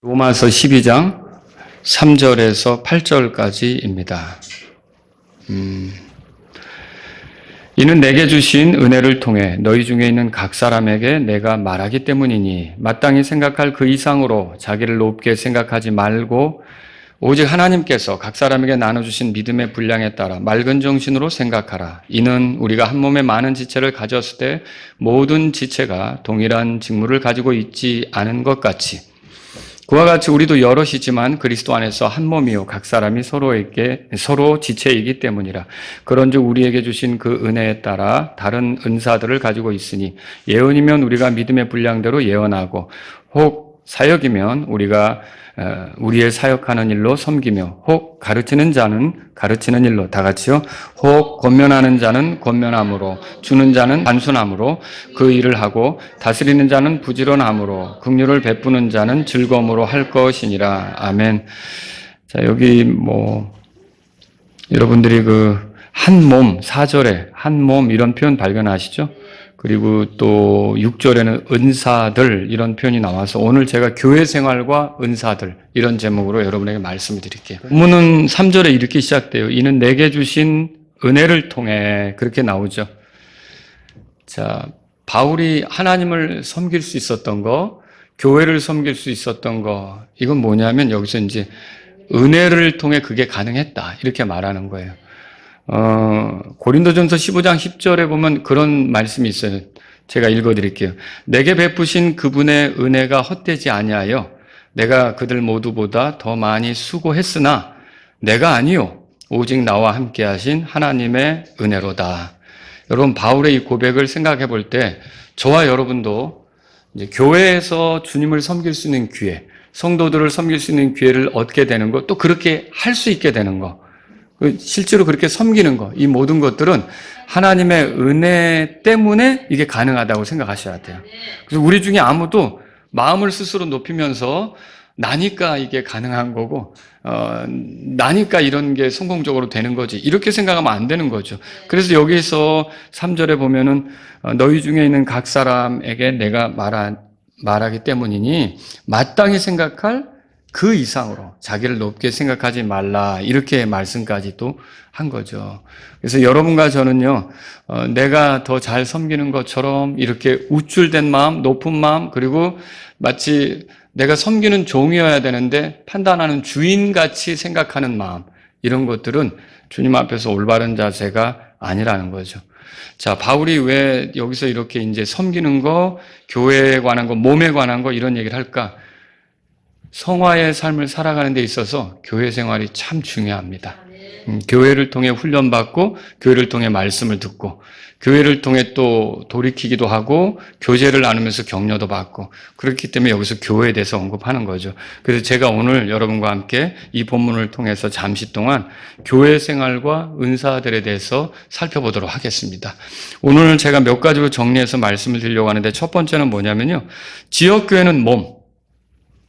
로마서 12장 3절에서 8절까지입니다. 이는 내게 주신 은혜를 통해 너희 중에 있는 각 사람에게 내가 말하기 때문이니 마땅히 생각할 그 이상으로 자기를 높게 생각하지 말고 오직 하나님께서 각 사람에게 나눠주신 믿음의 분량에 따라 맑은 정신으로 생각하라. 이는 우리가 한 몸에 많은 지체를 가졌을 때 모든 지체가 동일한 직무를 가지고 있지 않은 것 같이 그와 같이 우리도 여럿이지만 그리스도 안에서 한 몸이요 각 사람이 서로 지체이기 때문이라. 그런즉 우리에게 주신 그 은혜에 따라 다른 은사들을 가지고 있으니 예언이면 우리가 믿음의 분량대로 예언하고 혹 사역이면 우리가 우리의 사역하는 일로 섬기며 혹 가르치는 자는 가르치는 일로 다 같이요. 혹 권면하는 자는 권면함으로 주는 자는 단순함으로 그 일을 하고 다스리는 자는 부지런함으로 긍휼을 베푸는 자는 즐거움으로 할 것이니라. 아멘. 자, 여기 여러분들이 그 한 몸 4절에 한 몸 이런 표현 발견하시죠? 그리고 또 6절에는 은사들 이런 표현이 나와서 오늘 제가 교회 생활과 은사들 이런 제목으로 여러분에게 말씀을 드릴게요. 본문은 3절에 이렇게 시작돼요. 이는 내게 주신 은혜를 통해 그렇게 나오죠. 자, 바울이 하나님을 섬길 수 있었던 거, 교회를 섬길 수 있었던 거, 이건 뭐냐면 여기서 이제 은혜를 통해 그게 가능했다 이렇게 말하는 거예요. 고린도전서 15장 10절에 보면 그런 말씀이 있어요. 제가 읽어드릴게요. 내게 베푸신 그분의 은혜가 헛되지 아니하여 내가 그들 모두보다 더 많이 수고했으나 내가 아니요 오직 나와 함께 하신 하나님의 은혜로다. 여러분 바울의 이 고백을 생각해 볼 때 저와 여러분도 이제 교회에서 주님을 섬길 수 있는 기회, 성도들을 섬길 수 있는 기회를 얻게 되는 것, 또 그렇게 할 수 있게 되는 것, 실제로 그렇게 섬기는 것, 이 모든 것들은 하나님의 은혜 때문에 이게 가능하다고 생각하셔야 돼요. 그래서 우리 중에 아무도 마음을 스스로 높이면서 나니까 이게 가능한 거고, 나니까 이런 게 성공적으로 되는 거지. 이렇게 생각하면 안 되는 거죠. 그래서 여기서 3절에 보면은 너희 중에 있는 각 사람에게 내가 말하기 때문이니 마땅히 생각할 그 이상으로 자기를 높게 생각하지 말라 이렇게 말씀까지 또 한 거죠. 그래서 여러분과 저는요 내가 더 잘 섬기는 것처럼 이렇게 우쭐된 마음, 높은 마음, 그리고 마치 내가 섬기는 종이어야 되는데 판단하는 주인같이 생각하는 마음, 이런 것들은 주님 앞에서 올바른 자세가 아니라는 거죠. 자, 바울이 왜 여기서 이렇게 이제 섬기는 거, 교회에 관한 거, 몸에 관한 거 이런 얘기를 할까? 성화의 삶을 살아가는 데 있어서 교회 생활이 참 중요합니다. 교회를 통해 훈련받고 교회를 통해 말씀을 듣고 교회를 통해 또 돌이키기도 하고 교제를 나누면서 격려도 받고 그렇기 때문에 여기서 교회에 대해서 언급하는 거죠. 그래서 제가 오늘 여러분과 함께 이 본문을 통해서 잠시 동안 교회 생활과 은사들에 대해서 살펴보도록 하겠습니다. 오늘 제가 몇 가지로 정리해서 말씀을 드리려고 하는데 첫 번째는 뭐냐면요. 지역교회는 몸,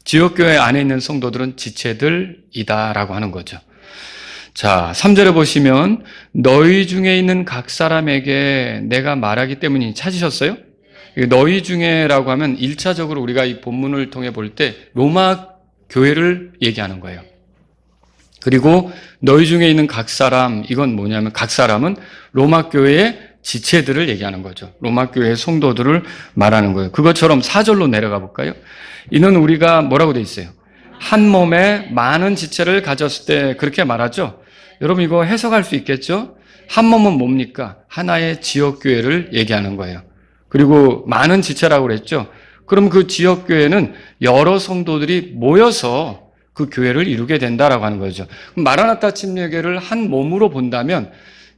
지역교회 안에 있는 성도들은 지체들이다라고 하는 거죠. 자, 3절에 보시면 너희 중에 있는 각 사람에게 내가 말하기 때문이니 찾으셨어요? 너희 중에라고 하면 1차적으로 우리가 이 본문을 통해 볼 때 로마 교회를 얘기하는 거예요. 그리고 너희 중에 있는 각 사람, 이건 뭐냐면 각 사람은 로마 교회의 지체들을 얘기하는 거죠. 로마 교회의 성도들을 말하는 거예요. 그것처럼 4절로 내려가 볼까요? 이는 우리가 뭐라고 돼 있어요? 한 몸에 많은 지체를 가졌을 때 그렇게 말하죠. 여러분 이거 해석할 수 있겠죠? 한 몸은 뭡니까? 하나의 지역교회를 얘기하는 거예요. 그리고 많은 지체라고 그랬죠. 그럼 그 지역교회는 여러 성도들이 모여서 그 교회를 이루게 된다라고 하는 거죠. 마라나타 침례교회를 한 몸으로 본다면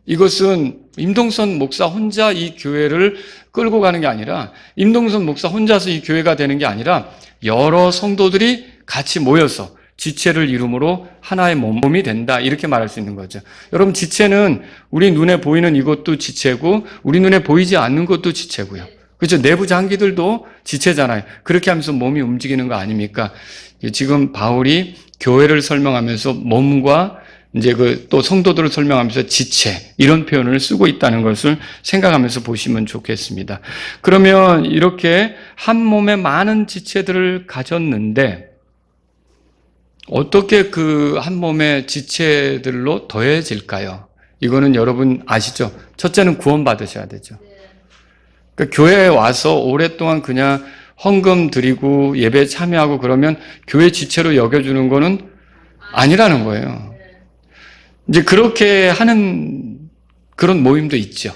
이것은 임동선 목사 혼자 이 교회를 끌고 가는 게 아니라 임동선 목사 혼자서 이 교회가 되는 게 아니라 여러 성도들이 같이 모여서 지체를 이룸으로 하나의 몸이 된다 이렇게 말할 수 있는 거죠. 여러분 지체는 우리 눈에 보이는 이것도 지체고 우리 눈에 보이지 않는 것도 지체고요. 그렇죠? 내부 장기들도 지체잖아요. 그렇게 하면서 몸이 움직이는 거 아닙니까? 지금 바울이 교회를 설명하면서 몸과 이제 또 성도들을 설명하면서 지체 이런 표현을 쓰고 있다는 것을 생각하면서 보시면 좋겠습니다. 그러면 이렇게 한 몸에 많은 지체들을 가졌는데 어떻게 그 한 몸의 지체들로 더해질까요? 이거는 여러분 아시죠? 첫째는 구원받으셔야 되죠. 그러니까 교회에 와서 오랫동안 그냥 헌금 드리고 예배 참여하고 그러면 교회 지체로 여겨주는 거는 아니라는 거예요. 이제 그렇게 하는 그런 모임도 있죠.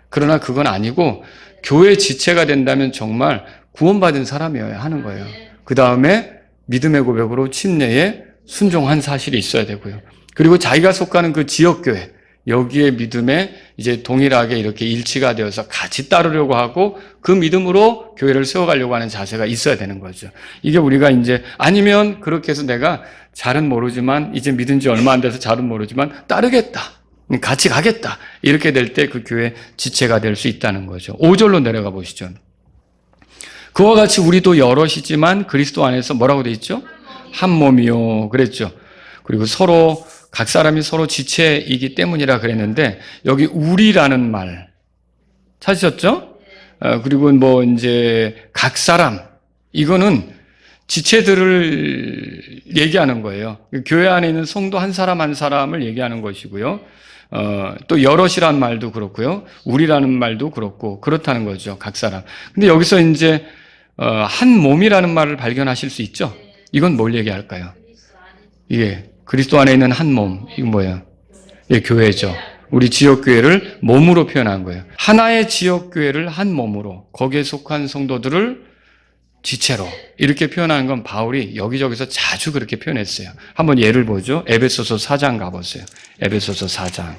그러나 그건 아니고 교회 지체가 된다면 정말 구원받은 사람이어야 하는 거예요. 그 다음에 믿음의 고백으로 침례에 순종한 사실이 있어야 되고요. 그리고 자기가 속하는 그 지역교회, 여기에 믿음에 이제 동일하게 이렇게 일치가 되어서 같이 따르려고 하고 그 믿음으로 교회를 세워가려고 하는 자세가 있어야 되는 거죠. 이게 우리가 이제 아니면 그렇게 해서 내가 잘은 모르지만 이제 믿은 지 얼마 안 돼서 잘은 모르지만 따르겠다. 같이 가겠다. 이렇게 될 때 그 교회 지체가 될 수 있다는 거죠. 5절로 내려가 보시죠. 그와 같이 우리도 여럿이지만 그리스도 안에서 뭐라고 돼 있죠? 한 몸이요. 그랬죠. 그리고 서로 각 사람이 서로 지체이기 때문이라 그랬는데 여기 우리라는 말 찾으셨죠? 그리고 뭐 이제 각 사람 이거는 지체들을 얘기하는 거예요. 교회 안에 있는 성도 한 사람 한 사람을 얘기하는 것이고요. 또 여럿이란 말도 그렇고요. 우리라는 말도 그렇고 그렇다는 거죠. 각 사람. 근데 여기서 이제 한 몸이라는 말을 발견하실 수 있죠. 이건 뭘 얘기할까요? 이게 그리스도 안에 있는 한 몸. 이거 뭐예요? 예, 교회죠. 우리 지역교회를 몸으로 표현한 거예요. 하나의 지역교회를 한 몸으로 거기에 속한 성도들을 지체로 이렇게 표현하는 건 바울이 여기저기서 자주 그렇게 표현했어요. 한번 예를 보죠. 에베소서 4장 가보세요. 에베소서 4장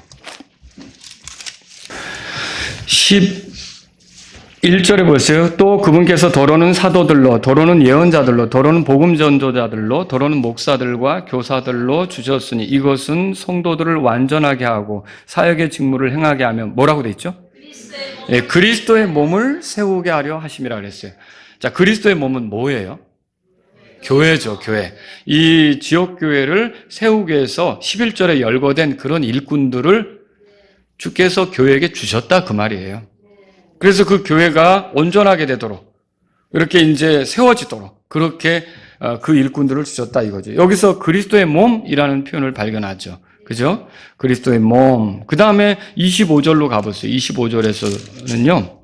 11절에 보세요. 또 그분께서 더러는 사도들로, 더러는 예언자들로, 더러는 복음 전도자들로, 더러는 목사들과 교사들로 주셨으니 이것은 성도들을 완전하게 하고 사역의 직무를 행하게 하면 뭐라고 돼 있죠? 그리스도의 몸을 세우게 하려 하심이라 그랬어요. 자, 그리스도의 몸은 뭐예요? 교회죠, 교회. 이 지역교회를 세우기 위해서 11절에 열거된 그런 일꾼들을 주께서 교회에게 주셨다 그 말이에요. 그래서 그 교회가 온전하게 되도록 이렇게 이제 세워지도록 그렇게 그 일꾼들을 주셨다 이거죠. 여기서 그리스도의 몸이라는 표현을 발견하죠. 그죠? 그리스도의 몸. 그 다음에 25절로 가보세요. 25절에서는요.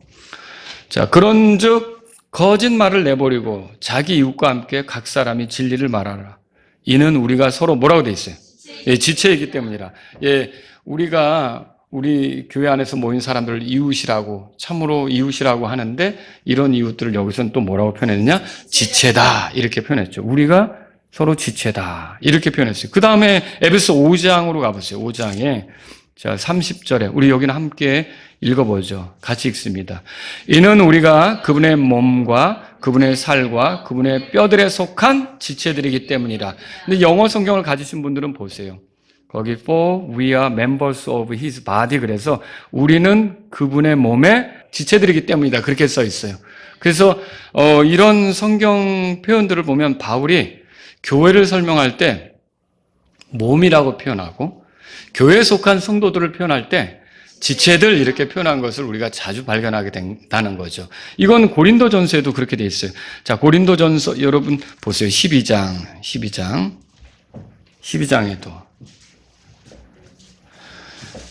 자, 그런즉 거짓말을 내버리고 자기 이웃과 함께 각 사람이 진리를 말하라. 이는 우리가 서로 뭐라고 돼 있어요? 예, 지체이기 때문이라. 예, 우리 교회 안에서 모인 사람들을 이웃이라고, 참으로 이웃이라고 하는데 이런 이웃들을 여기서는 또 뭐라고 표현했느냐? 지체다. 이렇게 표현했죠. 우리가 서로 지체다. 이렇게 표현했어요. 그 다음에 에베소 5장으로 가보세요. 5장에. 자, 30절에. 우리 여기는 함께 읽어보죠. 같이 읽습니다. 이는 우리가 그분의 몸과 그분의 살과 그분의 뼈들에 속한 지체들이기 때문이라. 근데 영어 성경을 가지신 분들은 보세요. 거기 for we are members of his body 그래서 우리는 그분의 몸의 지체들이기 때문이다. 그렇게 써 있어요. 그래서 이런 성경 표현들을 보면 바울이 교회를 설명할 때 몸이라고 표현하고 교회에 속한 성도들을 표현할 때 지체들 이렇게 표현한 것을 우리가 자주 발견하게 된다는 거죠. 이건 고린도전서에도 그렇게 돼 있어요. 자, 고린도전서 여러분 보세요. 12장에도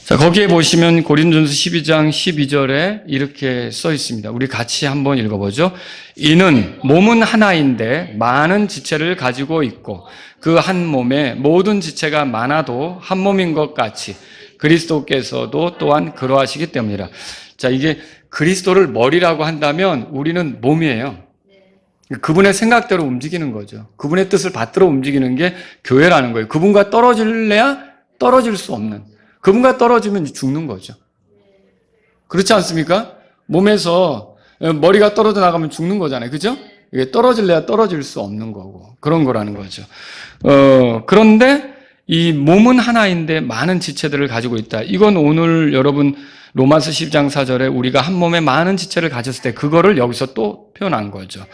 자, 거기에 보시면 고린도전서 12장 12절에 이렇게 써 있습니다. 우리 같이 한번 읽어보죠. 이는 몸은 하나인데 많은 지체를 가지고 있고 그 한 몸에 모든 지체가 많아도 한 몸인 것 같이 그리스도께서도 또한 그러하시기 때문이라. 자, 이게 그리스도를 머리라고 한다면 우리는 몸이에요. 그분의 생각대로 움직이는 거죠. 그분의 뜻을 받들어 움직이는 게 교회라는 거예요. 그분과 떨어질래야 떨어질 수 없는. 그분과 떨어지면 죽는 거죠. 그렇지 않습니까? 몸에서 머리가 떨어져 나가면 죽는 거잖아요. 그죠? 이게 떨어질래야 떨어질 수 없는 거고. 그런 거라는 거죠. 그런데 이 몸은 하나인데 많은 지체들을 가지고 있다. 이건 오늘 여러분 로마서 10장 4절에 우리가 한 몸에 많은 지체를 가졌을 때 그거를 여기서 또 표현한 거죠.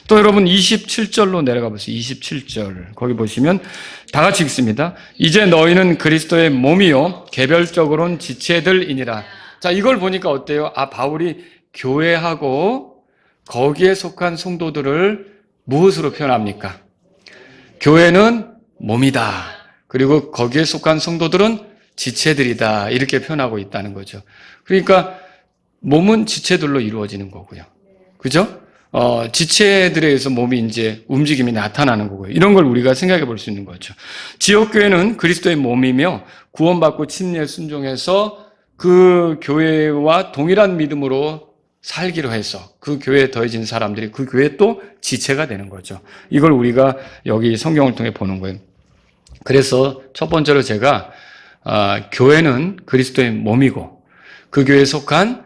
또 여러분 27절로 내려가 보세요. 27절. 거기 보시면 다 같이 읽습니다. 이제 너희는 그리스도의 몸이요 개별적으로는 지체들이니라. 자, 이걸 보니까 어때요? 아, 바울이 교회하고 거기에 속한 성도들을 무엇으로 표현합니까? 교회는 몸이다. 그리고 거기에 속한 성도들은 지체들이다. 이렇게 표현하고 있다는 거죠. 그러니까 몸은 지체들로 이루어지는 거고요. 그죠? 지체들에 의해서 몸이 이제 움직임이 나타나는 거고요. 이런 걸 우리가 생각해 볼 수 있는 거죠. 지역교회는 그리스도의 몸이며 구원받고 침례에 순종해서 그 교회와 동일한 믿음으로 살기로 해서 그 교회에 더해진 사람들이 그 교회의 또 지체가 되는 거죠. 이걸 우리가 여기 성경을 통해 보는 거예요. 그래서 첫 번째로 제가 교회는 그리스도의 몸이고 그 교회에 속한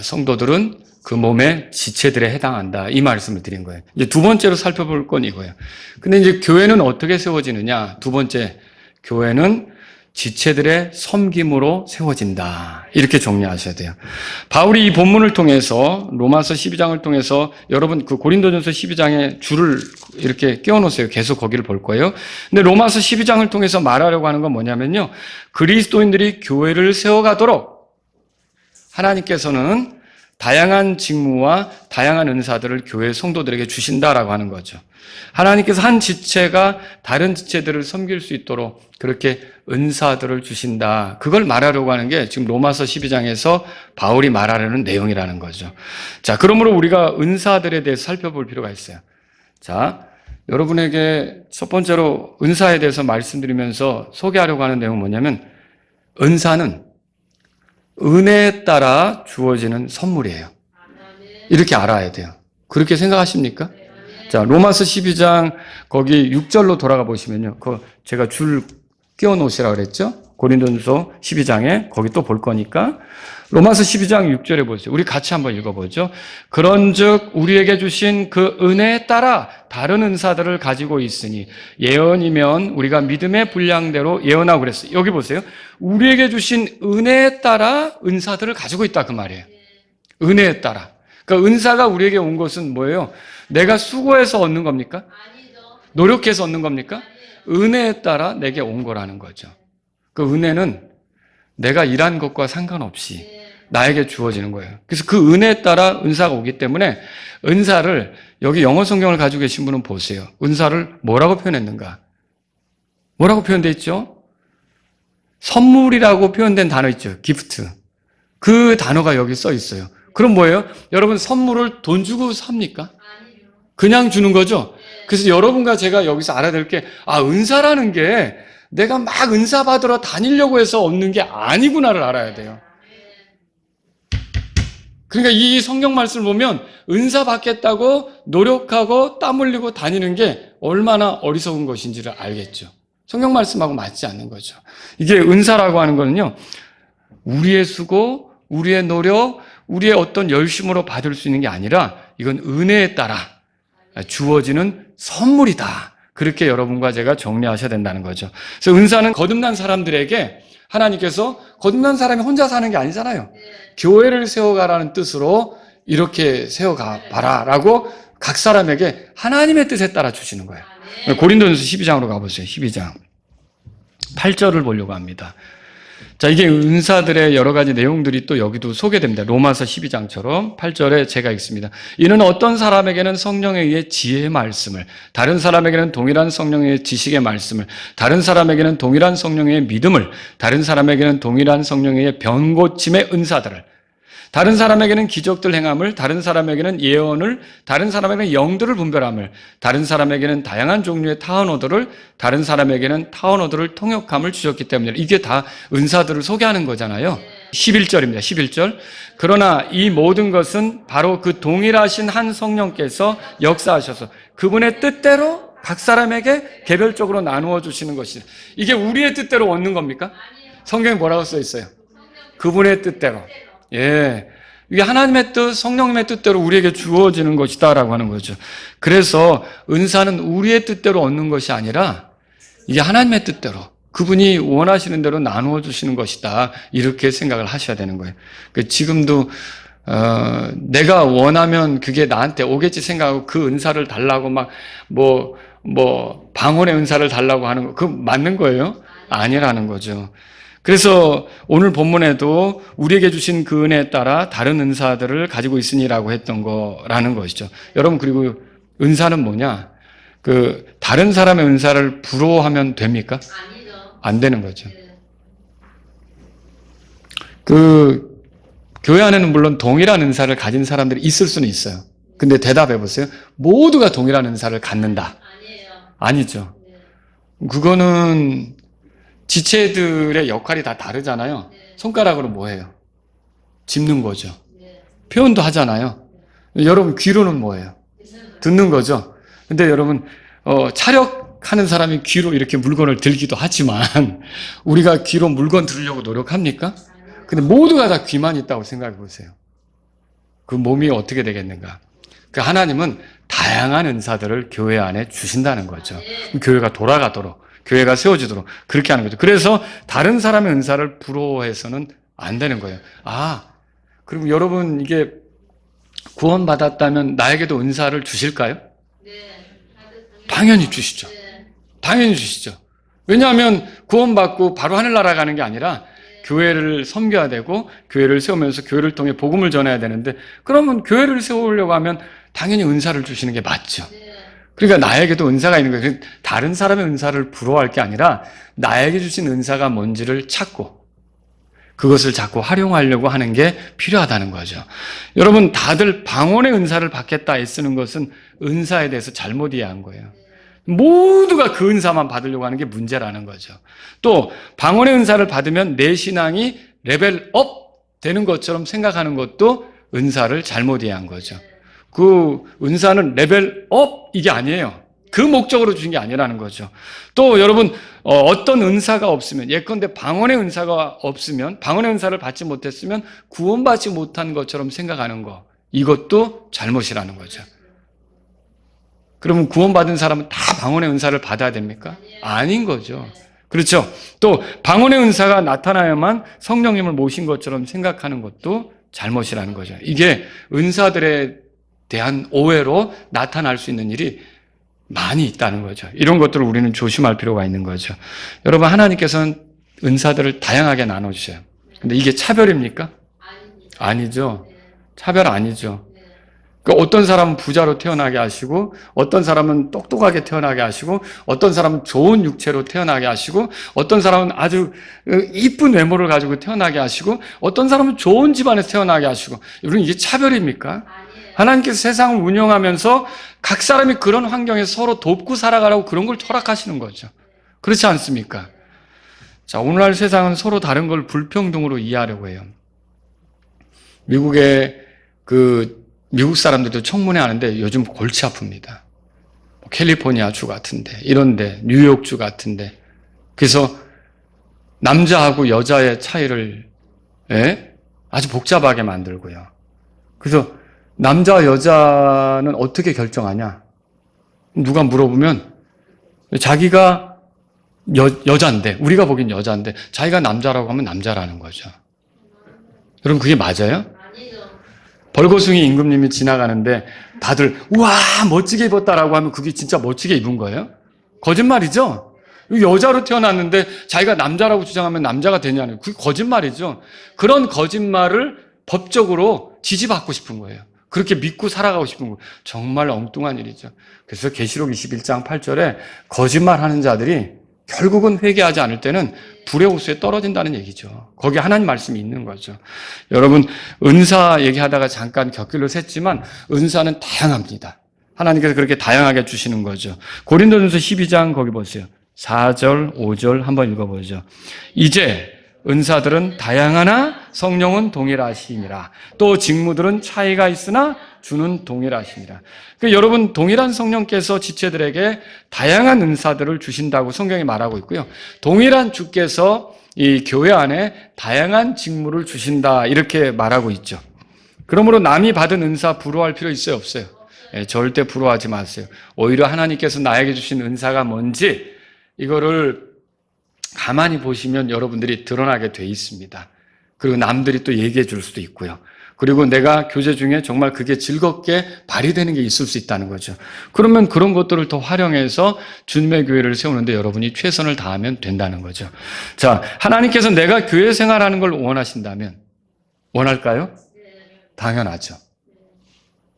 성도들은 그 몸의 지체들에 해당한다. 이 말씀을 드린 거예요. 이제 두 번째로 살펴볼 건 이거예요. 근데 이제 교회는 어떻게 세워지느냐? 두 번째, 교회는 지체들의 섬김으로 세워진다. 이렇게 정리하셔야 돼요. 바울이 이 본문을 통해서 로마서 12장을 통해서 여러분 그 고린도전서 12장에 줄을 이렇게 끼워놓으세요. 계속 거기를 볼 거예요. 근데 로마서 12장을 통해서 말하려고 하는 건 뭐냐면요. 그리스도인들이 교회를 세워가도록 하나님께서는 다양한 직무와 다양한 은사들을 교회 성도들에게 주신다라고 하는 거죠. 하나님께서 한 지체가 다른 지체들을 섬길 수 있도록 그렇게 은사들을 주신다. 그걸 말하려고 하는 게 지금 로마서 12장에서 바울이 말하려는 내용이라는 거죠. 자, 그러므로 우리가 은사들에 대해서 살펴볼 필요가 있어요. 자, 여러분에게 첫 번째로 은사에 대해서 말씀드리면서 소개하려고 하는 내용은 뭐냐면 은사는 은혜에 따라 주어지는 선물이에요. 이렇게 알아야 돼요. 그렇게 생각하십니까? 자, 로마서 12장 거기 6절로 돌아가 보시면요. 제가 줄 끼워 놓으시라고 그랬죠? 고린도전서 12장에 거기 또 볼 거니까 로마서 12장 6절에 보세요. 우리 같이 한번 읽어보죠. 그런즉 우리에게 주신 그 은혜에 따라 다른 은사들을 가지고 있으니 예언이면 우리가 믿음의 분량대로 예언하고 그랬어요. 여기 보세요. 우리에게 주신 은혜에 따라 은사들을 가지고 있다 그 말이에요. 은혜에 따라. 그러니까 은사가 우리에게 온 것은 뭐예요? 내가 수고해서 얻는 겁니까? 노력해서 얻는 겁니까? 은혜에 따라 내게 온 거라는 거죠. 그 은혜는 내가 일한 것과 상관없이 나에게 주어지는 거예요. 그래서 그 은혜에 따라 은사가 오기 때문에 은사를 여기 영어 성경을 가지고 계신 분은 보세요. 은사를 뭐라고 표현했는가? 뭐라고 표현되어 있죠? 선물이라고 표현된 단어 있죠. 기프트. 그 단어가 여기 써 있어요. 그럼 뭐예요? 여러분 선물을 돈 주고 삽니까? 그냥 주는 거죠? 그래서 여러분과 제가 여기서 알아야 될 게 은사라는 게 내가 막 은사 받으러 다니려고 해서 얻는 게 아니구나를 알아야 돼요. 그러니까 이 성경 말씀을 보면 은사 받겠다고 노력하고 땀 흘리고 다니는 게 얼마나 어리석은 것인지를 알겠죠. 성경 말씀하고 맞지 않는 거죠. 이게 은사라고 하는 거는요. 우리의 수고, 우리의 노력, 우리의 어떤 열심으로 받을 수 있는 게 아니라 이건 은혜에 따라 주어지는 선물이다. 그렇게 여러분과 제가 정리하셔야 된다는 거죠. 그래서 은사는 거듭난 사람들에게 하나님께서 거듭난 사람이 혼자 사는 게 아니잖아요. 교회를 세워가라는 뜻으로 이렇게 세워가 봐라라고 각 사람에게 하나님의 뜻에 따라 주시는 거예요. 고린도전서 12장으로 가보세요. 12장 8절을 보려고 합니다. 자, 이게 은사들의 여러 가지 내용들이 또 여기도 소개됩니다. 로마서 12장처럼 8절에 제가 읽습니다. 이는 어떤 사람에게는 성령에 의해 지혜의 말씀을, 다른 사람에게는 동일한 성령에 의해 지식의 말씀을, 다른 사람에게는 동일한 성령에 의해 믿음을, 다른 사람에게는 동일한 성령에 의해 병고침의 은사들을, 다른 사람에게는 기적들 행함을, 다른 사람에게는 예언을, 다른 사람에게는 영들을 분별함을, 다른 사람에게는 다양한 종류의 타언어들을, 다른 사람에게는 타언어들을 통역함을 주셨기 때문에 이게 다 은사들을 소개하는 거잖아요. 11절입니다. 11절. 그러나 이 모든 것은 바로 그 동일하신 한 성령께서 역사하셔서 그분의 뜻대로 각 사람에게 개별적으로 나누어 주시는 것이죠. 이게 우리의 뜻대로 얻는 겁니까? 성경에 뭐라고 써 있어요? 그분의 뜻대로. 예. 이게 하나님의 뜻, 성령님의 뜻대로 우리에게 주어지는 것이다라고 하는 거죠. 그래서 은사는 우리의 뜻대로 얻는 것이 아니라 이게 하나님의 뜻대로 그분이 원하시는 대로 나누어 주시는 것이다. 이렇게 생각을 하셔야 되는 거예요. 지금도 내가 원하면 그게 나한테 오겠지 생각하고 그 은사를 달라고 막 방언의 은사를 달라고 하는 거, 그거 맞는 거예요? 아니라는 거죠. 그래서 오늘 본문에도 우리에게 주신 그 은혜에 따라 다른 은사들을 가지고 있으니라고 했던 거라는 것이죠. 여러분, 그리고 은사는 뭐냐? 다른 사람의 은사를 부러워하면 됩니까? 아니죠. 안 되는 거죠. 네. 그 교회 안에는 물론 동일한 은사를 가진 사람들이 있을 수는 있어요. 근데 대답해 보세요. 모두가 동일한 은사를 갖는다. 아니에요. 아니죠. 네. 그거는 지체들의 역할이 다 다르잖아요. 네. 손가락으로 뭐 해요? 짚는 거죠. 네. 표현도 하잖아요. 여러분 귀로는 뭐예요? 듣는 거죠. 근데 여러분 차력하는 사람이 귀로 이렇게 물건을 들기도 하지만 우리가 귀로 물건 들으려고 노력합니까? 근데 모두가 다 귀만 있다고 생각해 보세요. 그 몸이 어떻게 되겠는가? 그 하나님은 다양한 은사들을 교회 안에 주신다는 거죠. 교회가 돌아가도록, 교회가 세워지도록 그렇게 하는 거죠. 그래서 다른 사람의 은사를 부러워해서는 안 되는 거예요. 그럼 여러분 이게 구원받았다면 나에게도 은사를 주실까요? 네. 당연히 주시죠. 네. 당연히 주시죠. 왜냐하면 구원받고 바로 하늘 날아가는 게 아니라 교회를 섬겨야 되고 교회를 세우면서 교회를 통해 복음을 전해야 되는데 그러면 교회를 세우려고 하면 당연히 은사를 주시는 게 맞죠. 그러니까 나에게도 은사가 있는 거예요. 다른 사람의 은사를 부러워할 게 아니라 나에게 주신 은사가 뭔지를 찾고 그것을 자꾸 활용하려고 하는 게 필요하다는 거죠. 여러분 다들 방언의 은사를 받겠다 애쓰는 것은 은사에 대해서 잘못 이해한 거예요. 모두가 그 은사만 받으려고 하는 게 문제라는 거죠. 또 방언의 은사를 받으면 내 신앙이 레벨업 되는 것처럼 생각하는 것도 은사를 잘못 이해한 거죠. 그 은사는 레벨업 이게 아니에요. 그 목적으로 주신 게 아니라는 거죠. 또 여러분 어떤 은사가 없으면 예컨대 방언의 은사가 없으면 방언의 은사를 받지 못했으면 구원받지 못한 것처럼 생각하는 거 이것도 잘못이라는 거죠. 그러면 구원받은 사람은 다 방언의 은사를 받아야 됩니까? 아닌 거죠. 그렇죠. 또 방언의 은사가 나타나야만 성령님을 모신 것처럼 생각하는 것도 잘못이라는 거죠. 이게 은사들에 대한 오해로 나타날 수 있는 일이 많이 있다는 거죠. 이런 것들을 우리는 조심할 필요가 있는 거죠. 여러분 하나님께서는 은사들을 다양하게 나눠주셔요. 근데 이게 차별입니까? 아니죠. 차별 아니죠. 그러니까 어떤 사람은 부자로 태어나게 하시고 어떤 사람은 똑똑하게 태어나게 하시고 어떤 사람은 좋은 육체로 태어나게 하시고 어떤 사람은 아주 이쁜 외모를 가지고 태어나게 하시고 어떤 사람은 좋은 집안에서 태어나게 하시고 여러분 이게 차별입니까? 하나님께서 세상을 운영하면서 각 사람이 그런 환경에서 서로 돕고 살아가라고 그런 걸 허락하시는 거죠. 그렇지 않습니까? 자, 오늘날 세상은 서로 다른 걸 불평등으로 이해하려고 해요. 미국 사람들도 청문회 하는데 요즘 골치 아픕니다. 캘리포니아 주 같은데, 이런데, 뉴욕 주 같은데. 그래서 남자하고 여자의 차이를 아주 복잡하게 만들고요. 그래서 남자 여자는 어떻게 결정하냐? 누가 물어보면 자기가 여자인데 우리가 보기엔 여자인데 자기가 남자라고 하면 남자라는 거죠. 여러분 그게 맞아요? 벌거숭이 임금님이 지나가는데 다들 우와 멋지게 입었다라고 하면 그게 진짜 멋지게 입은 거예요? 거짓말이죠? 여자로 태어났는데 자기가 남자라고 주장하면 남자가 되냐는 그게 거짓말이죠. 그런 거짓말을 법적으로 지지받고 싶은 거예요. 그렇게 믿고 살아가고 싶은 거 정말 엉뚱한 일이죠. 그래서 계시록 21장 8절에 거짓말하는 자들이 결국은 회개하지 않을 때는 불의 호수에 떨어진다는 얘기죠. 거기에 하나님 말씀이 있는 거죠. 여러분 은사 얘기하다가 잠깐 곁길로 샜지만 은사는 다양합니다. 하나님께서 그렇게 다양하게 주시는 거죠. 고린도전서 12장 거기 보세요. 4절 5절 한번 읽어보죠. 이제 은사들은 다양하나 성령은 동일하시니라. 또 직무들은 차이가 있으나 주는 동일하시니라. 그러니까 여러분 동일한 성령께서 지체들에게 다양한 은사들을 주신다고 성경이 말하고 있고요. 동일한 주께서 이 교회 안에 다양한 직무를 주신다 이렇게 말하고 있죠. 그러므로 남이 받은 은사 부러워할 필요 있어요? 없어요? 절대 부러워하지 마세요. 오히려 하나님께서 나에게 주신 은사가 뭔지 이거를 가만히 보시면 여러분들이 드러나게 돼 있습니다. 그리고 남들이 또 얘기해 줄 수도 있고요. 그리고 내가 교제 중에 정말 그게 즐겁게 발휘되는 게 있을 수 있다는 거죠. 그러면 그런 것들을 더 활용해서 주님의 교회를 세우는데 여러분이 최선을 다하면 된다는 거죠. 자, 하나님께서 내가 교회 생활하는 걸 원하신다면 원할까요? 당연하죠.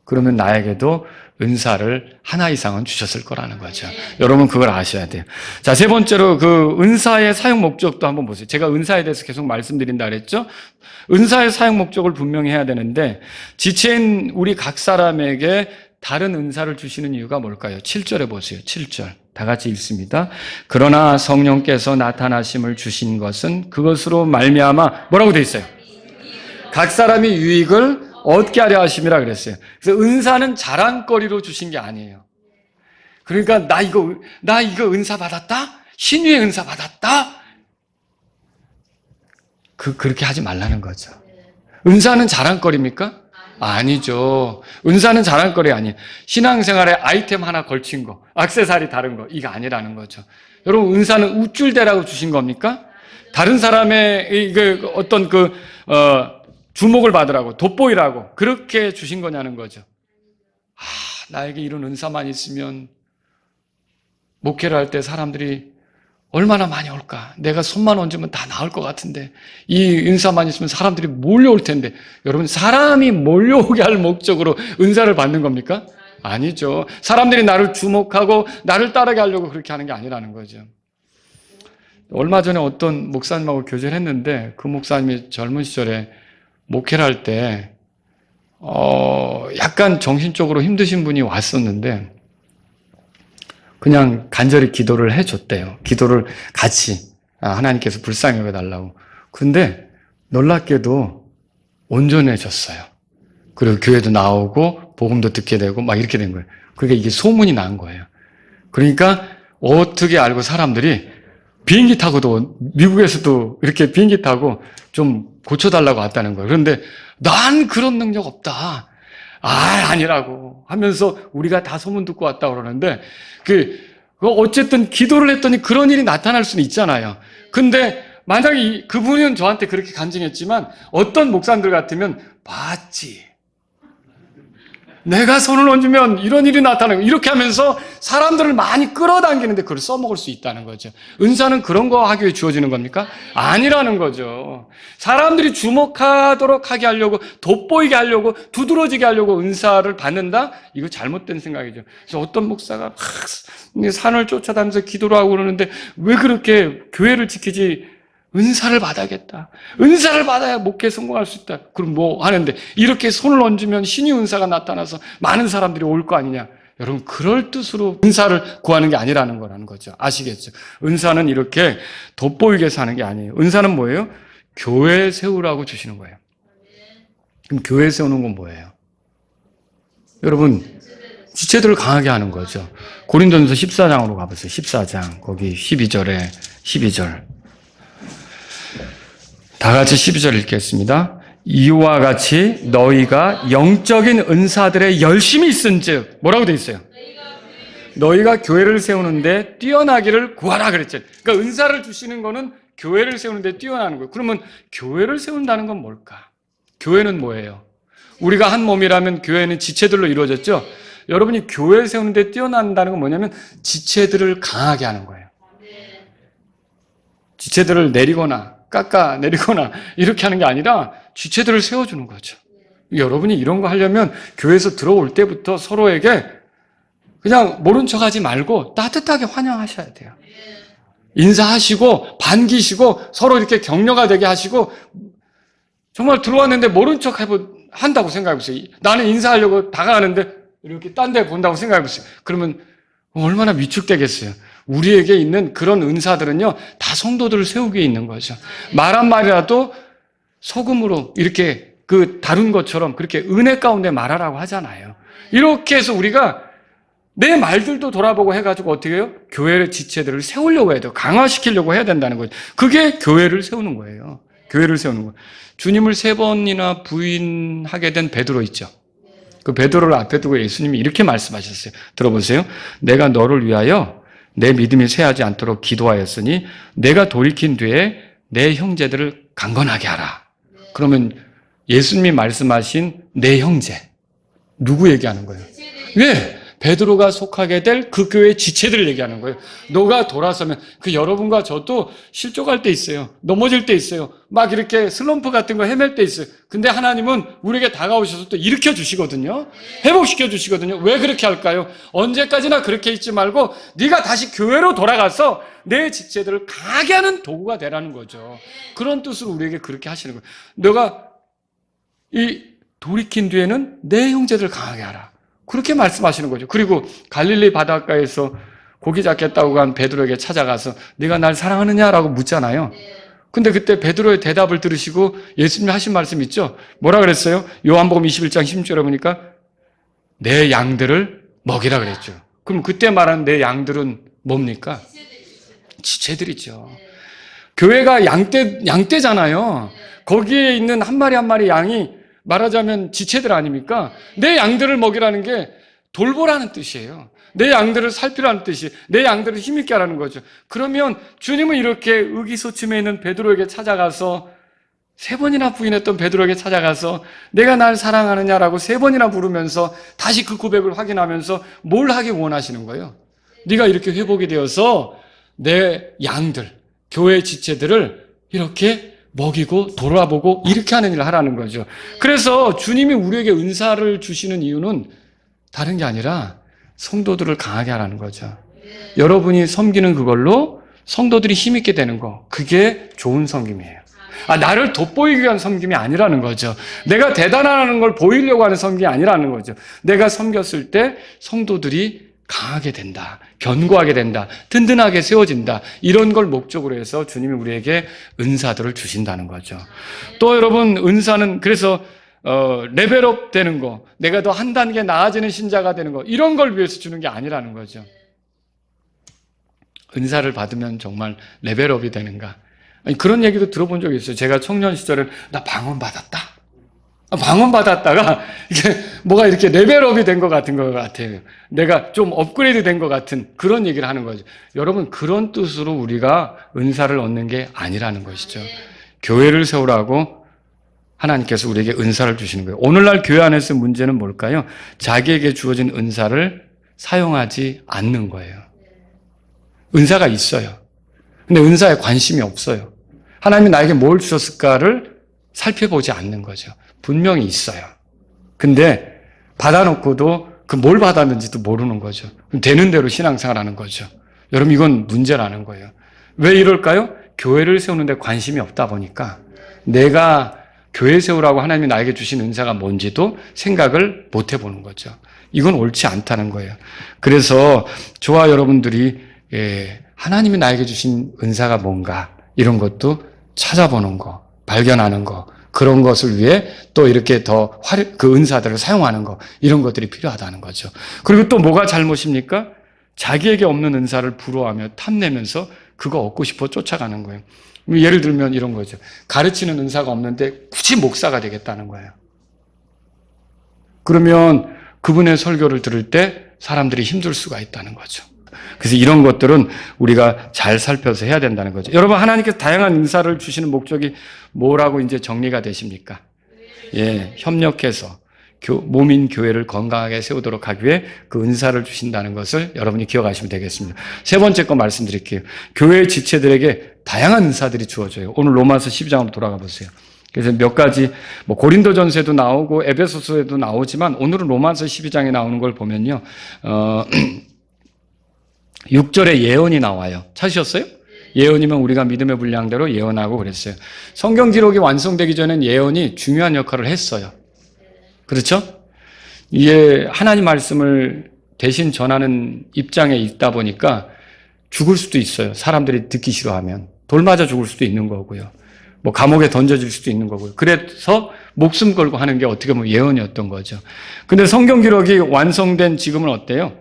그러면 나에게도 은사를 하나 이상은 주셨을 거라는 거죠. 여러분 그걸 아셔야 돼요. 자, 세 번째로 그 은사의 사용 목적도 한번 보세요. 제가 은사에 대해서 계속 말씀드린다 그랬죠. 은사의 사용 목적을 분명히 해야 되는데 지체인 우리 각 사람에게 다른 은사를 주시는 이유가 뭘까요? 7절에 보세요. 7절. 다 같이 읽습니다. 그러나 성령께서 나타나심을 주신 것은 그것으로 말미암아 뭐라고 돼 있어요? 각 사람이 유익을 얻게 하려 하심이라 그랬어요. 그래서 은사는 자랑거리로 주신 게 아니에요. 그러니까 나 이거 은사 받았다? 신유의 은사 받았다? 그렇게 하지 말라는 거죠. 은사는 자랑거리입니까? 아니죠. 은사는 자랑거리 아니에요. 신앙생활에 아이템 하나 걸친 거, 액세서리 다른 거, 이거 아니라는 거죠. 여러분, 은사는 우쭐대라고 주신 겁니까? 다른 사람의 어떤 주목을 받으라고, 돋보이라고, 그렇게 주신 거냐는 거죠. 나에게 이런 은사만 있으면 목회를 할 때 사람들이 얼마나 많이 올까? 내가 손만 얹으면 다 나을 것 같은데 이 은사만 있으면 사람들이 몰려올 텐데. 여러분, 사람이 몰려오게 할 목적으로 은사를 받는 겁니까? 아니죠. 사람들이 나를 주목하고 나를 따르게 하려고 그렇게 하는 게 아니라는 거죠. 얼마 전에 어떤 목사님하고 교제를 했는데 그 목사님이 젊은 시절에 목회를 할 때 약간 정신적으로 힘드신 분이 왔었는데 그냥 간절히 기도를 해줬대요. 기도를 같이 하나님께서 불쌍히 여겨달라고. 근데 놀랍게도 온전해졌어요. 그리고 교회도 나오고 복음도 듣게 되고 막 이렇게 된 거예요. 그러니까 이게 소문이 난 거예요. 그러니까 어떻게 알고 사람들이 비행기 타고도 미국에서도 이렇게 비행기 타고 좀 고쳐달라고 왔다는 거예요. 그런데 난 그런 능력 없다. 아니라고 하면서 우리가 다 소문 듣고 왔다 그러는데 어쨌든 기도를 했더니 그런 일이 나타날 수는 있잖아요. 근데 만약에 그분은 저한테 그렇게 간증했지만 어떤 목사님들 같으면 봤지. 내가 손을 얹으면 이런 일이 나타나고 이렇게 하면서 사람들을 많이 끌어당기는데 그걸 써먹을 수 있다는 거죠. 은사는 그런 거 하기 위해 주어지는 겁니까? 아니라는 거죠. 사람들이 주목하도록 하게 하려고, 돋보이게 하려고, 두드러지게 하려고 은사를 받는다? 이거 잘못된 생각이죠. 그래서 어떤 목사가 막 산을 쫓아다니면서 기도를 하고 그러는데 왜 그렇게 교회를 지키지? 은사를 받아야겠다. 은사를 받아야 목회에 성공할 수 있다. 그럼 뭐 하는데 이렇게 손을 얹으면 신의 은사가 나타나서 많은 사람들이 올 거 아니냐. 여러분, 그럴 뜻으로 은사를 구하는 게 아니라는 거라는 거죠. 아시겠죠? 은사는 이렇게 돋보이게 사는 게 아니에요. 은사는 뭐예요? 교회 세우라고 주시는 거예요. 그럼 교회 세우는 건 뭐예요? 여러분, 지체들을 강하게 하는 거죠. 고린도전서 14장으로 가보세요. 14장 거기 12절 다 같이 12절 읽겠습니다. 이와 같이 너희가 영적인 은사들의 열심히 있은즉 뭐라고 돼 있어요? 너희가 교회를 세우는데 뛰어나기를 구하라 그랬죠. 그러니까 은사를 주시는 거는 교회를 세우는데 뛰어나는 거예요. 그러면 교회를 세운다는 건 뭘까? 교회는 뭐예요? 우리가 한 몸이라면 교회는 지체들로 이루어졌죠. 여러분이 교회를 세우는데 뛰어난다는 건 뭐냐면 지체들을 강하게 하는 거예요. 지체들을 내리거나 깎아내리거나 이렇게 하는 게 아니라 지체들을 세워주는 거죠. 여러분이 이런 거 하려면 교회에서 들어올 때부터 서로에게 그냥 모른 척하지 말고 따뜻하게 환영하셔야 돼요. 인사하시고 반기시고 서로 이렇게 격려가 되게 하시고 정말 들어왔는데 모른 척 한다고 생각해보세요. 나는 인사하려고 다가가는데 이렇게 딴 데 본다고 생각해보세요. 그러면 얼마나 위축되겠어요. 우리에게 있는 그런 은사들은요, 다 성도들을 세우기 위해 있는 거죠. 말 한마디라도 소금으로 이렇게 다룬 것처럼 그렇게 은혜 가운데 말하라고 하잖아요. 이렇게 해서 우리가 내 말들도 돌아보고 해가지고 어떻게 해요? 교회의 지체들을 세우려고 해야 돼요. 강화시키려고 해야 된다는 거죠. 그게 교회를 세우는 거예요. 교회를 세우는 거예요. 주님을 3번이나 부인하게 된 베드로 있죠. 그 베드로를 앞에 두고 예수님이 이렇게 말씀하셨어요. 들어보세요. 내가 너를 위하여 내 믿음이 쇠하지 않도록 기도하였으니 내가 돌이킨 뒤에 내 형제들을 강건하게 하라. 그러면 예수님이 말씀하신 내 형제 누구 얘기하는 거예요? 왜? 베드로가 속하게 될 그 교회의 지체들을 얘기하는 거예요. 너가 돌아서면 그 여러분과 저도 실족할 때 있어요. 넘어질 때 있어요. 막 이렇게 슬럼프 같은 거 헤맬 때 있어요. 근데 하나님은 우리에게 다가오셔서 또 일으켜 주시거든요. 회복시켜 주시거든요. 왜 그렇게 할까요? 언제까지나 그렇게 있지 말고 네가 다시 교회로 돌아가서 내 지체들을 강하게 하는 도구가 되라는 거죠. 그런 뜻으로 우리에게 그렇게 하시는 거예요. 너가 이 돌이킨 뒤에는 내 형제들을 강하게 하라. 그렇게 말씀하시는 거죠. 그리고 갈릴리 바닷가에서 고기 잡겠다고 간 베드로에게 찾아가서 네가 날 사랑하느냐라고 묻잖아요. 근데 그때 베드로의 대답을 들으시고 예수님이 하신 말씀 있죠? 뭐라 그랬어요? 요한복음 21장 16절에 보니까 내 양들을 먹이라 그랬죠. 그럼 그때 말한 내 양들은 뭡니까? 지체들이죠. 교회가 양떼잖아요. 거기에 있는 한 마리 한 마리 양이 말하자면 지체들 아닙니까? 내 양들을 먹이라는 게 돌보라는 뜻이에요. 내 양들을 살피라는 뜻이, 내 양들을 힘있게 하라는 거죠. 그러면 주님은 이렇게 의기소침해 있는 베드로에게 찾아가서 3번이나 부인했던 베드로에게 찾아가서 내가 날 사랑하느냐라고 3번이나 부르면서 다시 그 고백을 확인하면서 뭘 하기 원하시는 거예요? 네가 이렇게 회복이 되어서 내 양들, 교회 지체들을 이렇게 먹이고 돌아보고 이렇게 하는 일을 하라는 거죠. 그래서 주님이 우리에게 은사를 주시는 이유는 다른 게 아니라 성도들을 강하게 하라는 거죠. 여러분이 섬기는 그걸로 성도들이 힘있게 되는 거, 그게 좋은 섬김이에요. 나를 돋보이기 위한 섬김이 아니라는 거죠. 내가 대단하다는 걸 보이려고 하는 섬김이 아니라는 거죠. 내가 섬겼을 때 성도들이 강하게 된다, 견고하게 된다, 든든하게 세워진다, 이런 걸 목적으로 해서 주님이 우리에게 은사들을 주신다는 거죠. 또 여러분, 은사는 그래서 레벨업 되는 거, 내가 더 한 단계 나아지는 신자가 되는 거, 이런 걸 위해서 주는 게 아니라는 거죠. 은사를 받으면 정말 레벨업이 되는가? 아니, 그런 얘기도 들어본 적이 있어요. 제가 청년 시절에 나 방언 받았다. 방언 받았다가 이게 뭐가 이렇게 레벨업이 된 것 같은 것 같아요. 내가 좀 업그레이드 된 것 같은 그런 얘기를 하는 거죠. 여러분, 그런 뜻으로 우리가 은사를 얻는 게 아니라는 것이죠. 교회를 세우라고 하나님께서 우리에게 은사를 주시는 거예요. 오늘날 교회 안에서 문제는 뭘까요? 자기에게 주어진 은사를 사용하지 않는 거예요. 은사가 있어요. 근데 은사에 관심이 없어요. 하나님이 나에게 뭘 주셨을까를 살펴보지 않는 거죠. 분명히 있어요. 근데 받아놓고도 그 뭘 받았는지도 모르는 거죠. 그럼 되는 대로 신앙생활 하는 거죠. 여러분, 이건 문제라는 거예요. 왜 이럴까요? 교회를 세우는데 관심이 없다 보니까 내가 교회 세우라고 하나님이 나에게 주신 은사가 뭔지도 생각을 못 해보는 거죠. 이건 옳지 않다는 거예요. 그래서 저와 여러분들이 하나님이 나에게 주신 은사가 뭔가 이런 것도 찾아보는 거, 발견하는 거, 그런 것을 위해 또 이렇게 더 그 은사들을 사용하는 거, 이런 것들이 필요하다는 거죠. 그리고 또 뭐가 잘못입니까? 자기에게 없는 은사를 부러워하며 탐내면서 그거 얻고 싶어 쫓아가는 거예요. 예를 들면 이런 거죠. 가르치는 은사가 없는데 굳이 목사가 되겠다는 거예요. 그러면 그분의 설교를 들을 때 사람들이 힘들 수가 있다는 거죠. 그래서 이런 것들은 우리가 잘 살펴서 해야 된다는 거죠. 여러분, 하나님께서 다양한 은사를 주시는 목적이 뭐라고 이제 정리가 되십니까? 협력해서 몸인 교회를 건강하게 세우도록 하기 위해 그 은사를 주신다는 것을 여러분이 기억하시면 되겠습니다. 세 번째 거 말씀드릴게요. 교회 지체들에게 다양한 은사들이 주어져요. 오늘 로마서 12장으로 돌아가 보세요. 그래서 몇 가지, 고린도전서에도 나오고 에베소서에도 나오지만 오늘은 로마서 12장에 나오는 걸 보면요. 6절에 예언이 나와요. 찾으셨어요? 예언이면 우리가 믿음의 분량대로 예언하고 그랬어요. 성경 기록이 완성되기 전엔 예언이 중요한 역할을 했어요. 그렇죠? 이게 하나님 말씀을 대신 전하는 입장에 있다 보니까 죽을 수도 있어요. 사람들이 듣기 싫어하면. 돌 맞아 죽을 수도 있는 거고요. 감옥에 던져질 수도 있는 거고요. 그래서 목숨 걸고 하는 게 어떻게 보면 예언이었던 거죠. 근데 성경 기록이 완성된 지금은 어때요?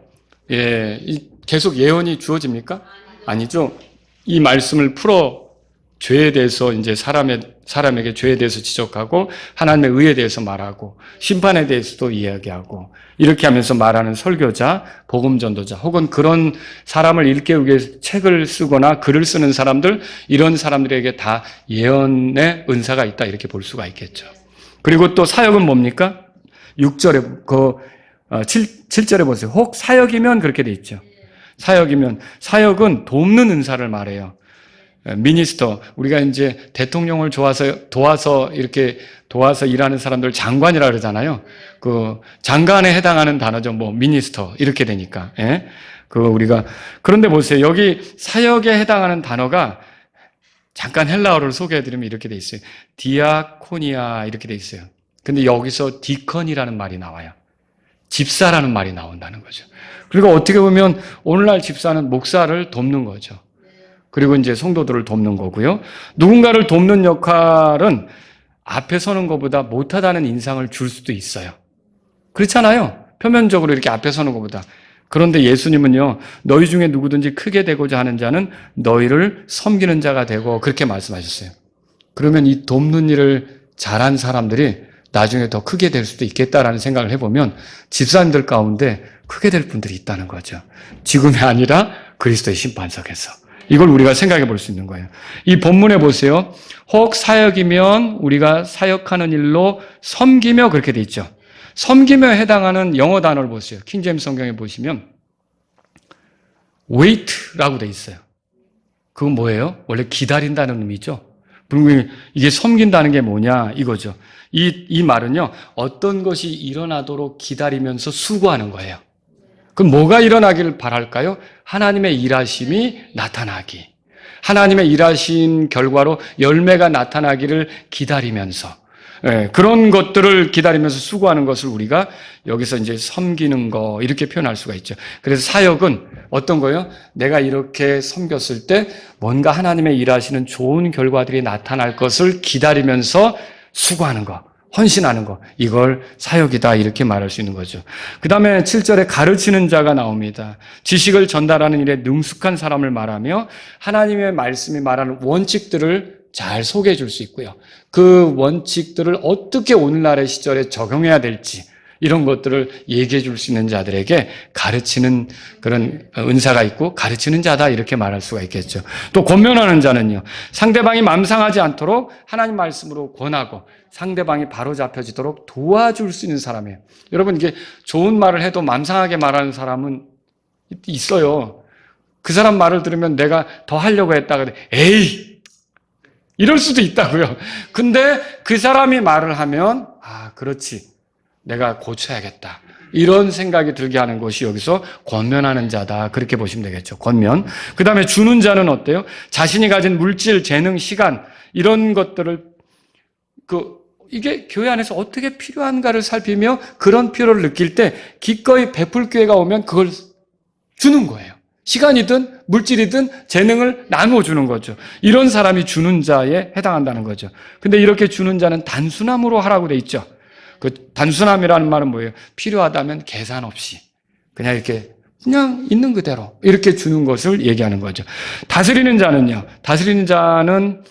계속 예언이 주어집니까? 아니죠. 이 말씀을 풀어 죄에 대해서 이제 사람에게 죄에 대해서 지적하고 하나님의 의에 대해서 말하고 심판에 대해서도 이야기하고 이렇게 하면서 말하는 설교자, 복음 전도자 혹은 그런 사람을 일깨우기 위해 책을 쓰거나 글을 쓰는 사람들, 이런 사람들에게 다 예언의 은사가 있다 이렇게 볼 수가 있겠죠. 그리고 또 사역은 뭡니까? 6절에 7절에 보세요. 혹 사역이면 그렇게 돼 있죠. 사역은 돕는 은사를 말해요. 미니스터, 우리가 이제 대통령을 도와서 일하는 사람들 장관이라 그러잖아요. 그 장관에 해당하는 단어죠. 뭐 미니스터 이렇게 되니까. 예? 그런데 보세요. 여기 사역에 해당하는 단어가 잠깐 헬라어를 소개해드리면 이렇게 돼 있어요. 디아코니아 이렇게 돼 있어요. 근데 여기서 디컨이라는 말이 나와요. 집사라는 말이 나온다는 거죠. 그리고 어떻게 보면 오늘날 집사는 목사를 돕는 거죠. 그리고 이제 성도들을 돕는 거고요. 누군가를 돕는 역할은 앞에 서는 것보다 못하다는 인상을 줄 수도 있어요. 그렇잖아요. 표면적으로 이렇게 앞에 서는 것보다. 그런데 예수님은요, 너희 중에 누구든지 크게 되고자 하는 자는 너희를 섬기는 자가 되고 그렇게 말씀하셨어요. 그러면 이 돕는 일을 잘한 사람들이 나중에 더 크게 될 수도 있겠다라는 생각을 해보면 집사님들 가운데 크게 될 분들이 있다는 거죠. 지금이 아니라 그리스도의 심판석에서. 이걸 우리가 생각해 볼 수 있는 거예요. 이 본문에 보세요. 혹 사역이면 우리가 사역하는 일로 섬기며 그렇게 돼 있죠. 섬기며 해당하는 영어 단어를 보세요. 킹제임스 성경에 보시면 wait라고 돼 있어요. 그건 뭐예요? 원래 기다린다는 의미죠. 분명히 이게 섬긴다는 게 뭐냐 이거죠. 이 말은요. 어떤 것이 일어나도록 기다리면서 수고하는 거예요. 그럼 뭐가 일어나기를 바랄까요? 하나님의 일하심이 나타나기. 하나님의 일하신 결과로 열매가 나타나기를 기다리면서 그런 것들을 기다리면서 수고하는 것을 우리가 여기서 이제 섬기는 거 이렇게 표현할 수가 있죠. 그래서 사역은 어떤 거예요? 내가 이렇게 섬겼을 때 뭔가 하나님의 일하시는 좋은 결과들이 나타날 것을 기다리면서 수고하는 거. 헌신하는 거, 이걸 사역이다 이렇게 말할 수 있는 거죠. 그 다음에 7절에 가르치는 자가 나옵니다. 지식을 전달하는 일에 능숙한 사람을 말하며 하나님의 말씀이 말하는 원칙들을 잘 소개해 줄 수 있고요. 그 원칙들을 어떻게 오늘날의 시절에 적용해야 될지 이런 것들을 얘기해 줄 수 있는 자들에게 가르치는 그런 은사가 있고 가르치는 자다 이렇게 말할 수가 있겠죠. 또 권면하는 자는요. 상대방이 맘상하지 않도록 하나님 말씀으로 권하고 상대방이 바로잡혀지도록 도와줄 수 있는 사람이에요. 여러분 이게 좋은 말을 해도 맘상하게 말하는 사람은 있어요. 그 사람 말을 들으면 내가 더 하려고 했다가 에이! 이럴 수도 있다고요. 근데 그 사람이 말을 하면 그렇지. 내가 고쳐야겠다. 이런 생각이 들게 하는 것이 여기서 권면하는 자다. 그렇게 보시면 되겠죠. 권면. 그 다음에 주는 자는 어때요? 자신이 가진 물질, 재능, 시간 이런 것들을 이게 교회 안에서 어떻게 필요한가를 살피며 그런 필요를 느낄 때 기꺼이 베풀 기회가 오면 그걸 주는 거예요. 시간이든 물질이든 재능을 나누어 주는 거죠. 이런 사람이 주는 자에 해당한다는 거죠. 근데 이렇게 주는 자는 단순함으로 하라고 돼 있죠. 그 단순함이라는 말은 뭐예요? 필요하다면 계산 없이 그냥 있는 그대로 이렇게 주는 것을 얘기하는 거죠. 다스리는 자는요. 다스리는 자는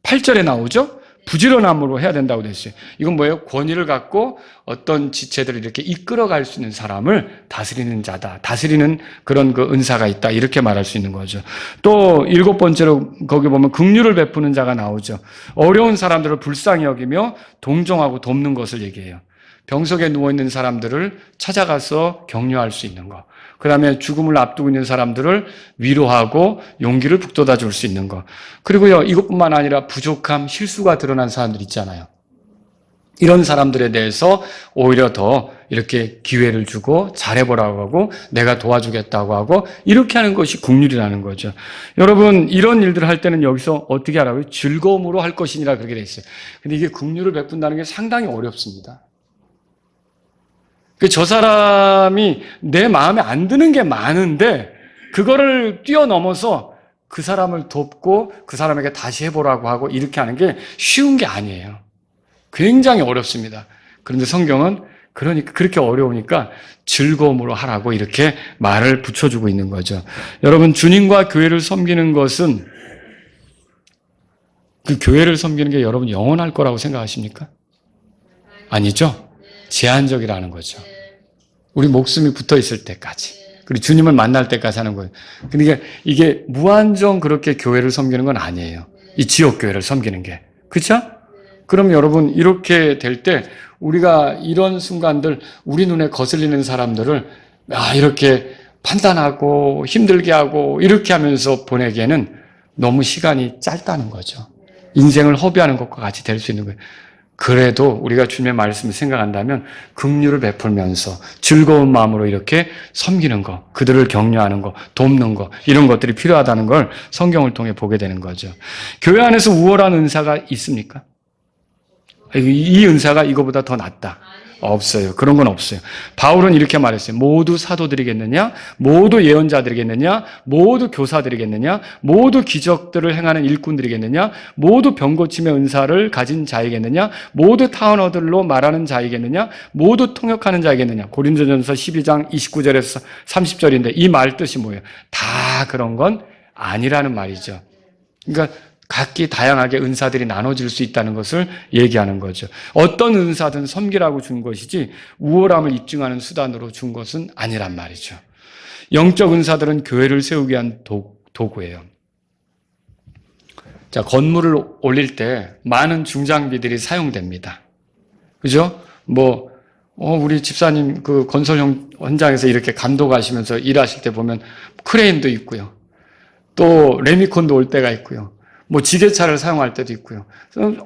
8절에 나오죠. 부지런함으로 해야 된다고 되어 있어요. 이건 뭐예요? 권위를 갖고 어떤 지체들을 이렇게 이끌어갈 수 있는 사람을 다스리는 자다. 다스리는 그런 은사가 있다. 이렇게 말할 수 있는 거죠. 또 7번째로 거기 보면 긍휼을 베푸는 자가 나오죠. 어려운 사람들을 불쌍히 여기며 동정하고 돕는 것을 얘기해요. 병석에 누워있는 사람들을 찾아가서 격려할 수 있는 것. 그 다음에 죽음을 앞두고 있는 사람들을 위로하고 용기를 북돋아 줄 수 있는 것. 그리고요, 이것뿐만 아니라 부족함, 실수가 드러난 사람들 있잖아요. 이런 사람들에 대해서 오히려 더 이렇게 기회를 주고 잘해보라고 하고 내가 도와주겠다고 하고 이렇게 하는 것이 긍휼이라는 거죠. 여러분, 이런 일들을 할 때는 여기서 어떻게 하라고요? 즐거움으로 할 것이니라 그렇게 돼 있어요. 근데 이게 긍휼을 베푼다는 게 상당히 어렵습니다. 저 사람이 내 마음에 안 드는 게 많은데 그거를 뛰어넘어서 그 사람을 돕고 그 사람에게 다시 해보라고 하고 이렇게 하는 게 쉬운 게 아니에요. 굉장히 어렵습니다. 그런데 성경은 그렇게 어려우니까 즐거움으로 하라고 이렇게 말을 붙여주고 있는 거죠. 여러분, 주님과 교회를 섬기는 것은 그 교회를 섬기는 게 여러분 영원할 거라고 생각하십니까? 아니죠? 제한적이라는 거죠. 우리 목숨이 붙어 있을 때까지. 그리고 주님을 만날 때까지 하는 거예요. 근데 이게 무한정 그렇게 교회를 섬기는 건 아니에요. 이 지역교회를 섬기는 게. 그렇죠? 그럼 여러분, 이렇게 될 때 우리가 이런 순간들 우리 눈에 거슬리는 사람들을 이렇게 판단하고 힘들게 하고 이렇게 하면서 보내기에는 너무 시간이 짧다는 거죠. 인생을 허비하는 것과 같이 될 수 있는 거예요. 그래도 우리가 주님의 말씀을 생각한다면 긍휼을 베풀면서 즐거운 마음으로 이렇게 섬기는 것, 그들을 격려하는 것, 돕는 것, 이런 것들이 필요하다는 걸 성경을 통해 보게 되는 거죠. 교회 안에서 우월한 은사가 있습니까? 이 은사가 이거보다 더 낫다. 없어요. 그런 건 없어요. 바울은 이렇게 말했어요. 모두 사도들이겠느냐? 모두 예언자들이겠느냐? 모두 교사들이겠느냐? 모두 기적들을 행하는 일꾼들이겠느냐? 모두 병고침의 은사를 가진 자이겠느냐? 모두 타언어들로 말하는 자이겠느냐? 모두 통역하는 자이겠느냐? 고린도전서 12장 29절에서 30절인데 이 말 뜻이 뭐예요? 다 그런 건 아니라는 말이죠. 그러니까 각기 다양하게 은사들이 나눠질 수 있다는 것을 얘기하는 거죠. 어떤 은사든 섬기라고 준 것이지 우월함을 입증하는 수단으로 준 것은 아니란 말이죠. 영적 은사들은 교회를 세우기 위한 도구예요. 자, 건물을 올릴 때 많은 중장비들이 사용됩니다. 그죠? 우리 집사님 그 건설 현장에서 이렇게 감독하시면서 일하실 때 보면 크레인도 있고요. 또 레미콘도 올 때가 있고요. 지게차를 사용할 때도 있고요.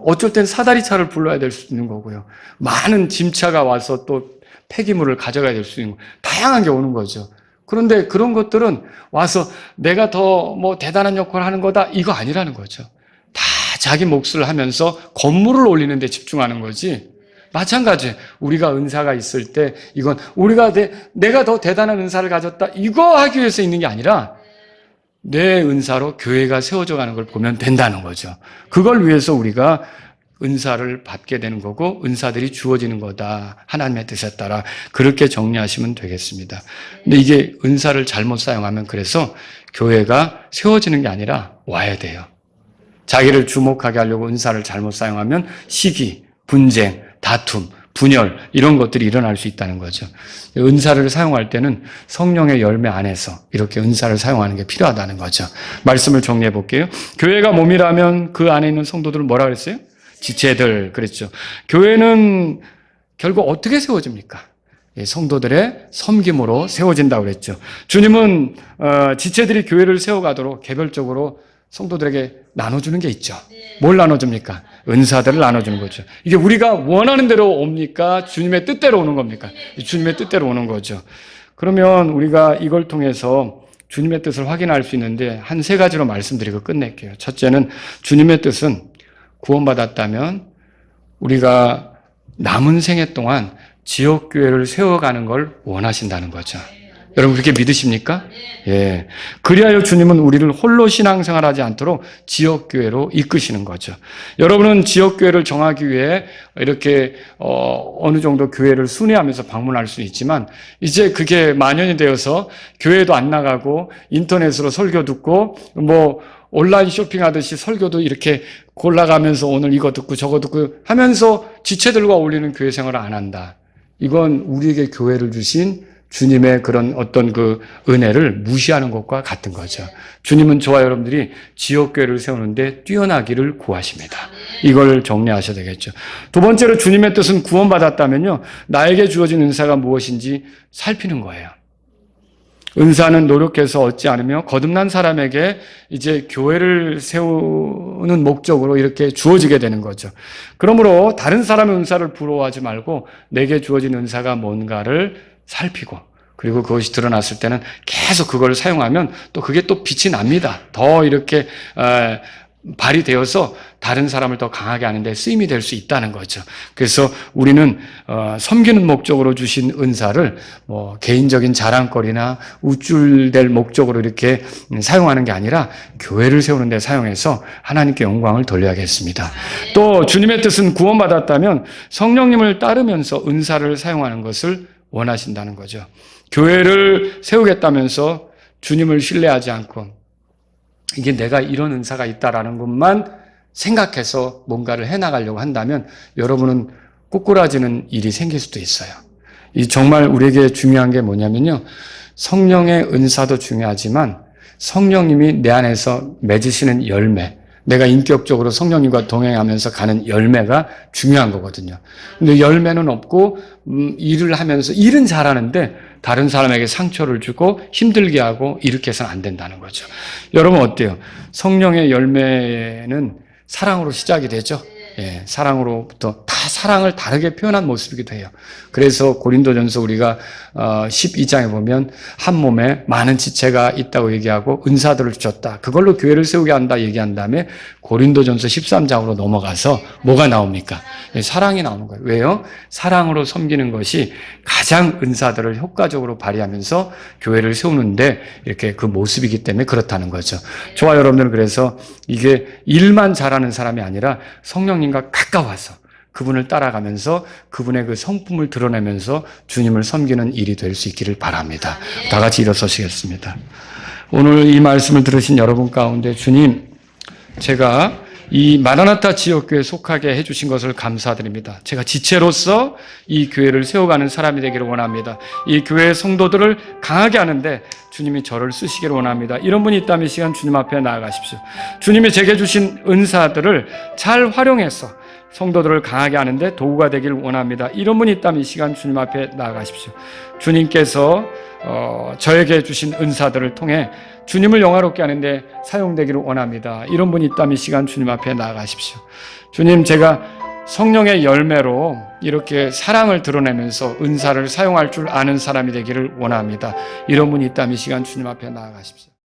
어쩔 땐 사다리차를 불러야 될 수 있는 거고요. 많은 짐차가 와서 또 폐기물을 가져가야 될 수 있는 거. 다양한 게 오는 거죠. 그런데 그런 것들은 와서 내가 더 대단한 역할을 하는 거다. 이거 아니라는 거죠. 다 자기 몫을 하면서 건물을 올리는 데 집중하는 거지. 마찬가지예요. 우리가 은사가 있을 때 이건 내가 더 대단한 은사를 가졌다. 이거 하기 위해서 있는 게 아니라 내 은사로 교회가 세워져 가는 걸 보면 된다는 거죠. 그걸 위해서 우리가 은사를 받게 되는 거고 은사들이 주어지는 거다. 하나님의 뜻에 따라 그렇게 정리하시면 되겠습니다. 근데 이게 은사를 잘못 사용하면 그래서 교회가 세워지는 게 아니라 와야 돼요. 자기를 주목하게 하려고 은사를 잘못 사용하면 시기, 분쟁, 다툼, 분열 이런 것들이 일어날 수 있다는 거죠. 은사를 사용할 때는 성령의 열매 안에서 이렇게 은사를 사용하는 게 필요하다는 거죠. 말씀을 정리해 볼게요. 교회가 몸이라면 그 안에 있는 성도들은 뭐라 그랬어요? 지체들 그랬죠. 교회는 결국 어떻게 세워집니까? 성도들의 섬김으로 세워진다고 그랬죠. 주님은 지체들이 교회를 세워가도록 개별적으로 성도들에게 나눠주는 게 있죠. 뭘 나눠줍니까? 은사들을 나눠주는 거죠. 이게 우리가 원하는 대로 옵니까? 주님의 뜻대로 오는 겁니까? 주님의 뜻대로 오는 거죠. 그러면 우리가 이걸 통해서 주님의 뜻을 확인할 수 있는데 한 세 가지로 말씀드리고 끝낼게요. 첫째는 주님의 뜻은 구원받았다면 우리가 남은 생애 동안 지역교회를 세워가는 걸 원하신다는 거죠. 여러분 그렇게 믿으십니까? 예. 그리하여 주님은 우리를 홀로 신앙생활하지 않도록 지역교회로 이끄시는 거죠. 여러분은 지역교회를 정하기 위해 이렇게 어느 정도 교회를 순회하면서 방문할 수는 있지만 이제 그게 만연이 되어서 교회도 안 나가고 인터넷으로 설교 듣고 온라인 쇼핑하듯이 설교도 이렇게 골라가면서 오늘 이거 듣고 저거 듣고 하면서 지체들과 어울리는 교회 생활을 안 한다. 이건 우리에게 교회를 주신 주님의 그런 어떤 그 은혜를 무시하는 것과 같은 거죠. 주님은 저와 여러분들이 지역교회를 세우는데 뛰어나기를 구하십니다. 이걸 정리하셔야 되겠죠. 두 번째로 주님의 뜻은 구원받았다면요, 나에게 주어진 은사가 무엇인지 살피는 거예요. 은사는 노력해서 얻지 않으며 거듭난 사람에게 이제 교회를 세우는 목적으로 이렇게 주어지게 되는 거죠. 그러므로 다른 사람의 은사를 부러워하지 말고 내게 주어진 은사가 뭔가를 살피고 그리고 그것이 드러났을 때는 계속 그걸 사용하면 또 그게 또 빛이 납니다. 더 이렇게 발휘되어서 다른 사람을 더 강하게 하는데 쓰임이 될 수 있다는 거죠. 그래서 우리는 섬기는 목적으로 주신 은사를 개인적인 자랑거리나 우쭐댈 목적으로 이렇게 사용하는 게 아니라 교회를 세우는 데 사용해서 하나님께 영광을 돌려야겠습니다. 또 주님의 뜻은 구원받았다면 성령님을 따르면서 은사를 사용하는 것을 원하신다는 거죠. 교회를 세우겠다면서 주님을 신뢰하지 않고 이게 내가 이런 은사가 있다라는 것만 생각해서 뭔가를 해나가려고 한다면 여러분은 꼬꾸라지는 일이 생길 수도 있어요. 이 정말 우리에게 중요한 게 뭐냐면요, 성령의 은사도 중요하지만 성령님이 내 안에서 맺으시는 열매, 내가 인격적으로 성령님과 동행하면서 가는 열매가 중요한 거거든요. 근데 열매는 없고 일을 하면서 일은 잘하는데 다른 사람에게 상처를 주고 힘들게 하고 이렇게 해서는 안 된다는 거죠. 여러분 어때요? 성령의 열매는 사랑으로 시작이 되죠. 예, 사랑으로부터 다 사랑을 다르게 표현한 모습이기도 해요. 그래서 고린도전서 우리가 12장에 보면 한 몸에 많은 지체가 있다고 얘기하고 은사들을 주셨다. 그걸로 교회를 세우게 한다 얘기한 다음에 고린도전서 13장으로 넘어가서 뭐가 나옵니까? 예, 사랑이 나오는 거예요. 왜요? 사랑으로 섬기는 것이 가장 은사들을 효과적으로 발휘하면서 교회를 세우는데 이렇게 그 모습이기 때문에 그렇다는 거죠. 저와 여러분들은 그래서 이게 일만 잘하는 사람이 아니라 성령님과 가까워서 그분을 따라가면서 그분의 그 성품을 드러내면서 주님을 섬기는 일이 될 수 있기를 바랍니다. 다 같이 일어서시겠습니다. 오늘 이 말씀을 들으신 여러분 가운데 주님, 제가 이 마라나타 지역교회에 속하게 해주신 것을 감사드립니다. 제가 지체로서 이 교회를 세워가는 사람이 되기를 원합니다. 이 교회의 성도들을 강하게 하는데 주님이 저를 쓰시기를 원합니다. 이런 분이 있다면 이 시간 주님 앞에 나아가십시오. 주님이 제게 주신 은사들을 잘 활용해서 성도들을 강하게 하는데 도구가 되기를 원합니다. 이런 분이 있다면 이 시간 주님 앞에 나아가십시오. 주님께서 저에게 주신 은사들을 통해 주님을 영화롭게 하는데 사용되기를 원합니다. 이런 분이 있다면 이 시간 주님 앞에 나아가십시오. 주님, 제가 성령의 열매로 이렇게 사랑을 드러내면서 은사를 사용할 줄 아는 사람이 되기를 원합니다. 이런 분이 있다면 이 시간 주님 앞에 나아가십시오.